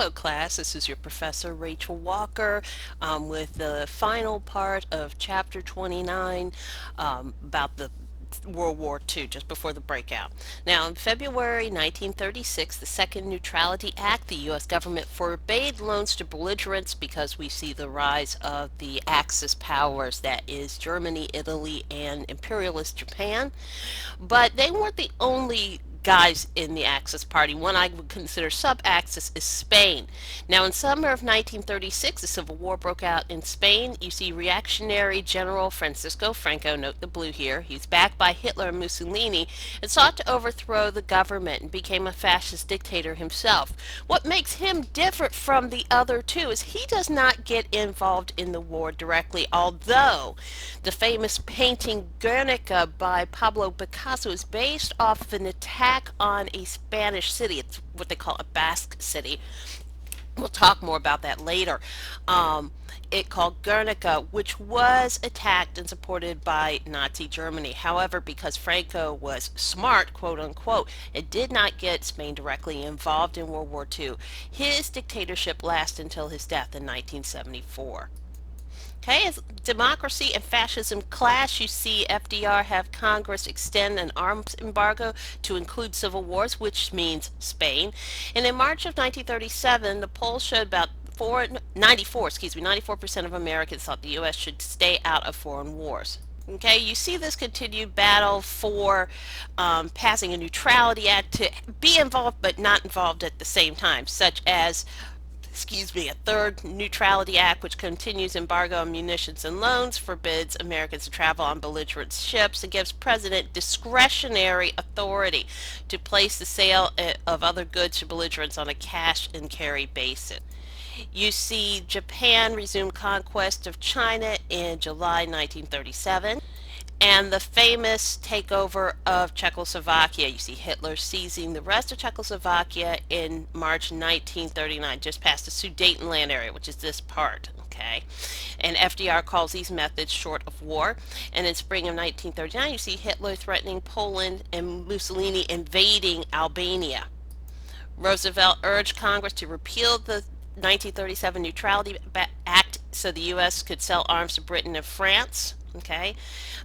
Hello, class. This is your professor, Rachel Walker, with the final part of Chapter 29 about the World War II, just before the breakout. Now, in February 1936, the Second Neutrality Act, the U.S. government forbade loans to belligerents because we see the rise of the Axis powers, that is Germany, Italy, and imperialist Japan. But they weren't the only guys in the Axis party. One I would consider sub-Axis is Spain. Now, in summer of 1936, the Civil War broke out in Spain. You see reactionary General Francisco Franco, note the blue here, he's backed by Hitler and Mussolini, and sought to overthrow the government and became a fascist dictator himself. What makes him different from the other two is he does not get involved in the war directly, although the famous painting Guernica by Pablo Picasso is based off of an attack on a Spanish city. It's what they call a Basque city. We'll talk more about that later. It called Guernica, which was attacked and supported by Nazi Germany. However, because Franco was smart, quote unquote, it did not get Spain directly involved in World War II. His dictatorship lasted until his death in 1974. Okay, as democracy and fascism clash, you see FDR have Congress extend an arms embargo to include civil wars, which means Spain. And in March of 1937, the polls showed about 94% of Americans thought the U.S. should stay out of foreign wars. Okay, you see this continued battle for passing a neutrality act to be involved but not involved at the same time, such as a third neutrality act which continues embargo on munitions and loans, forbids Americans to travel on belligerent ships, and gives president discretionary authority to place the sale of other goods to belligerents on a cash and carry basis. You see Japan resume conquest of China in July 1937, and the famous takeover of Czechoslovakia. You see Hitler seizing the rest of Czechoslovakia in March 1939, just past the Sudetenland area, which is this part. Okay, and FDR calls these methods short of war. And in spring of 1939, you see Hitler threatening Poland and Mussolini invading Albania. Roosevelt urged Congress to repeal the 1937 Neutrality Act so the U.S. could sell arms to Britain and France. Okay,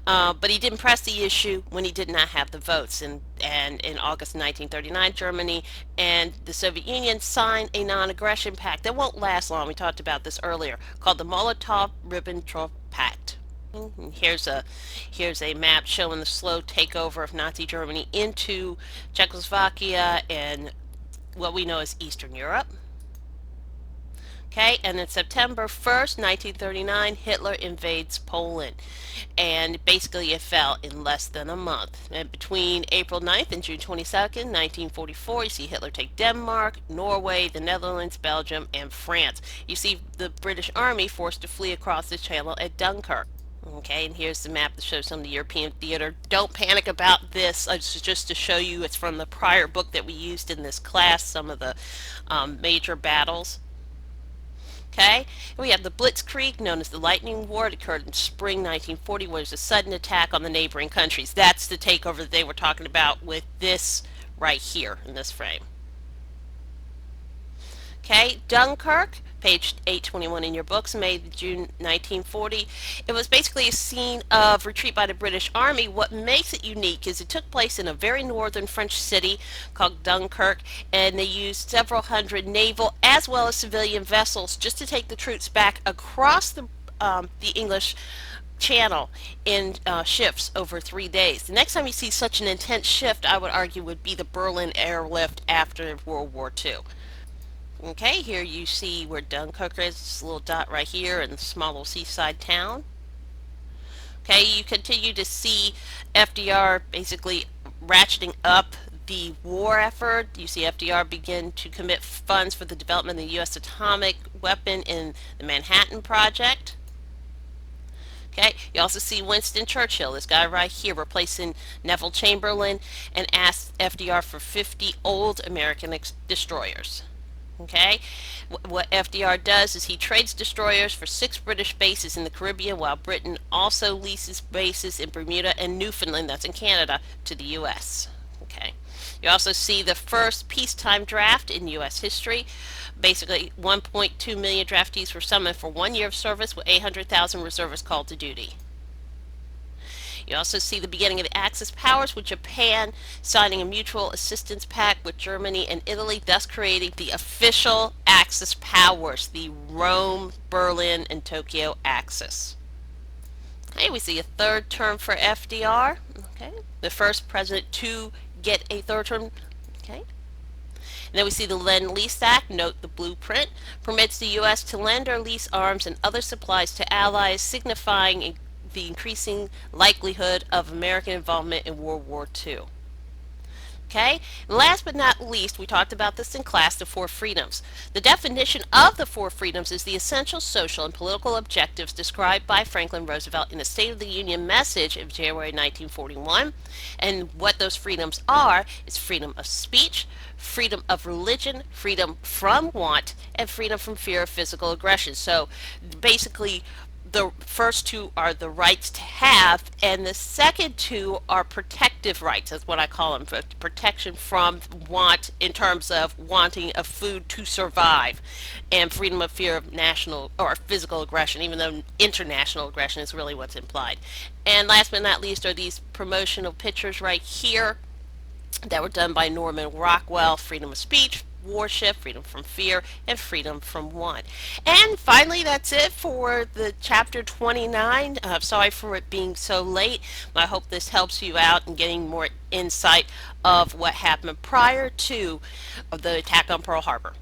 but he didn't press the issue when he did not have the votes. And in August 1939, Germany and the Soviet Union signed a non-aggression pact that won't last long. We talked about this earlier, called the Molotov-Ribbentrop Pact. Here's a map showing the slow takeover of Nazi Germany into Czechoslovakia and what we know as Eastern Europe. Okay, and then September 1st, 1939, Hitler invades Poland, and basically it fell in less than a month. And between April 9th and June 22nd, 1944, you see Hitler take Denmark, Norway, the Netherlands, Belgium, and France. You see the British Army forced to flee across the channel at Dunkirk. Okay, and here's the map that shows some of the European theater. Don't panic about this. It's just to show you, it's from the prior book that we used in this class, some of the major battles. Okay, we have the Blitzkrieg, known as the Lightning War. It occurred in spring 1940, where there's a sudden attack on the neighboring countries. That's the takeover that they were talking about with this right here in this frame. Okay, Dunkirk, page 821 in your books, May, June 1940. It was basically a scene of retreat by the British Army. What makes it unique is it took place in a very northern French city called Dunkirk, and they used several hundred naval as well as civilian vessels just to take the troops back across the English Channel in shifts over 3 days. The next time you see such an intense shift, I would argue, would be the Berlin airlift after World War II. Okay, here you see where Dunkirk is, this little dot right here in the small little seaside town. Okay, you continue to see FDR basically ratcheting up the war effort. You see FDR begin to commit funds for the development of the U.S. atomic weapon in the Manhattan Project. Okay, you also see Winston Churchill, this guy right here, replacing Neville Chamberlain, and asked FDR for 50 old American destroyers. Okay, what FDR does is he trades destroyers for 6 British bases in the Caribbean, while Britain also leases bases in Bermuda and Newfoundland, that's in Canada, to the U.S. Okay, You also see the first peacetime draft in U.S. history. Basically, 1.2 million draftees were summoned for 1 year of service with 800,000 reservists called to duty. You also see the beginning of the Axis powers, with Japan signing a mutual assistance pact with Germany and Italy, thus creating the official Axis powers, the Rome, Berlin, and Tokyo Axis. Okay, we see a third term for FDR. Okay, the first president to get a third term. Okay. And then we see the Lend-Lease Act, note the blueprint, permits the U.S. to lend or lease arms and other supplies to allies, signifying the increasing likelihood of American involvement in World War II. Okay, and last but not least, we talked about this in class, the four freedoms. The definition of the four freedoms is the essential social and political objectives described by Franklin Roosevelt in the State of the Union message of January 1941. And what those freedoms are is freedom of speech, freedom of religion, freedom from want, and freedom from fear of physical aggression. So basically, the first two are the rights to have, and the second two are protective rights. That's what I call them, protection from want in terms of wanting of food to survive, and freedom of fear of national or physical aggression, even though international aggression is really what's implied. And last but not least are these promotional pictures right here that were done by Norman Rockwell: freedom of speech, worship, freedom from fear, and freedom from want. And finally, that's it for the chapter 29. Sorry for it being so late. I hope this helps you out in getting more insight of what happened prior to the attack on Pearl Harbor.